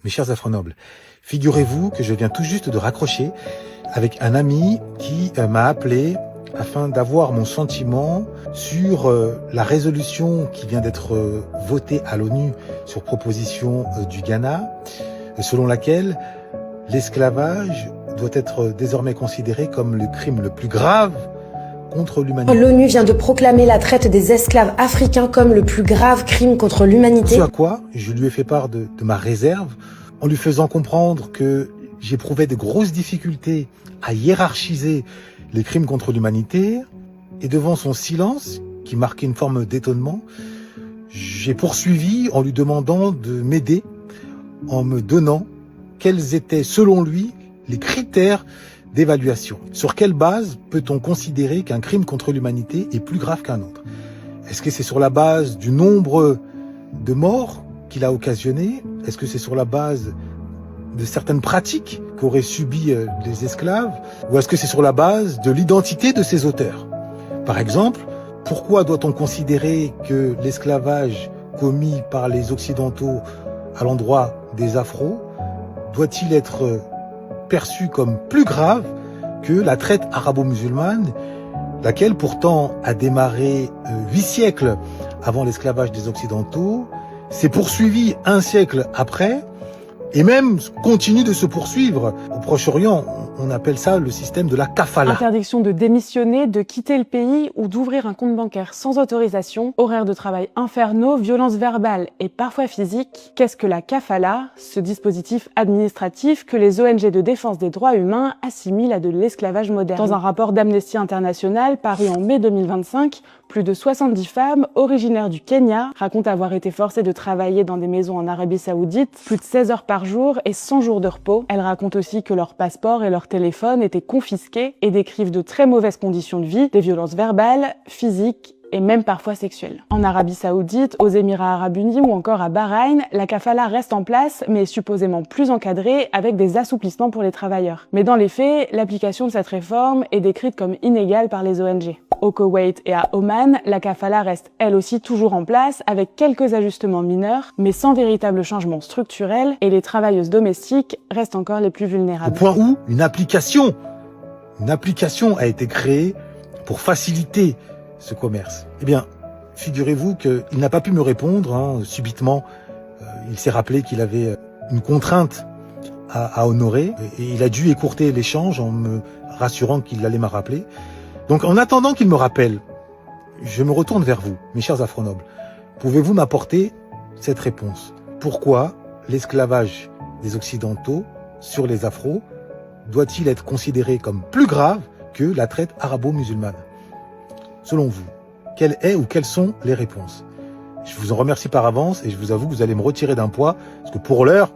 Mes chers afro-nobles, figurez-vous que je viens tout juste de raccrocher avec un ami qui m'a appelé afin d'avoir mon sentiment sur la résolution qui vient d'être votée à l'ONU sur proposition du Ghana, selon laquelle l'esclavage doit être désormais considéré comme le crime le plus grave contre l'humanité. L'ONU vient de proclamer la traite des esclaves africains comme le plus grave crime contre l'humanité. Ce à quoi je lui ai fait part de ma réserve, en lui faisant comprendre que j'éprouvais de grosses difficultés à hiérarchiser les crimes contre l'humanité, et devant son silence, qui marquait une forme d'étonnement, j'ai poursuivi en lui demandant de m'aider, en me donnant quels étaient, selon lui, les critères d'évaluation. Sur quelle base peut-on considérer qu'un crime contre l'humanité est plus grave qu'un autre? Est-ce que c'est sur la base du nombre de morts qu'il a occasionné? Est-ce que c'est sur la base de certaines pratiques qu'auraient subies les esclaves? Ou est-ce que c'est sur la base de l'identité de ses auteurs? Par exemple, pourquoi doit-on considérer que l'esclavage commis par les Occidentaux à l'endroit des Afros doit-il être perçu comme plus grave que la traite arabo-musulmane, laquelle pourtant a démarré 8 siècles avant l'esclavage des Occidentaux, s'est poursuivie un siècle après, et même continue de se poursuivre. Au Proche-Orient, on appelle ça le système de la kafala. Interdiction de démissionner, de quitter le pays ou d'ouvrir un compte bancaire sans autorisation, horaires de travail infernaux, violences verbales et parfois physiques. Qu'est-ce que la kafala, ce dispositif administratif que les ONG de défense des droits humains assimilent à de l'esclavage moderne? Dans un rapport d'Amnesty International paru en mai 2025, plus de 70 femmes originaires du Kenya racontent avoir été forcées de travailler dans des maisons en Arabie Saoudite, plus de 16 heures par jour et 100 jours de repos. Elles racontent aussi que leur passeport et leur téléphone étaient confisqués et décrivent de très mauvaises conditions de vie, des violences verbales, physiques et même parfois sexuelles. En Arabie Saoudite, aux Émirats Arabes Unis ou encore à Bahreïn, la kafala reste en place mais est supposément plus encadrée avec des assouplissements pour les travailleurs. Mais dans les faits, l'application de cette réforme est décrite comme inégale par les ONG. Au Koweït et à Oman, la kafala reste elle aussi toujours en place avec quelques ajustements mineurs, mais sans véritable changement structurel, et les travailleuses domestiques restent encore les plus vulnérables. Au point où une application a été créée pour faciliter ce commerce. Eh bien, figurez-vous qu'il n'a pas pu me répondre, subitement. Il s'est rappelé qu'il avait une contrainte à honorer, et il a dû écourter l'échange en me rassurant qu'il allait me rappeler. Donc, en attendant qu'il me rappelle, je me retourne vers vous, mes chers afro-nobles. Pouvez-vous m'apporter cette réponse? Pourquoi l'esclavage des Occidentaux sur les Afros doit-il être considéré comme plus grave que la traite arabo-musulmane? Selon vous, quelle est ou quelles sont les réponses? Je vous en remercie par avance et je vous avoue que vous allez me retirer d'un poids, parce que pour l'heure,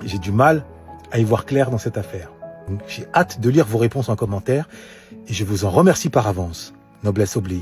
j'ai du mal à y voir clair dans cette affaire. Donc, j'ai hâte de lire vos réponses en commentaire et je vous en remercie par avance. Noblesse oblige.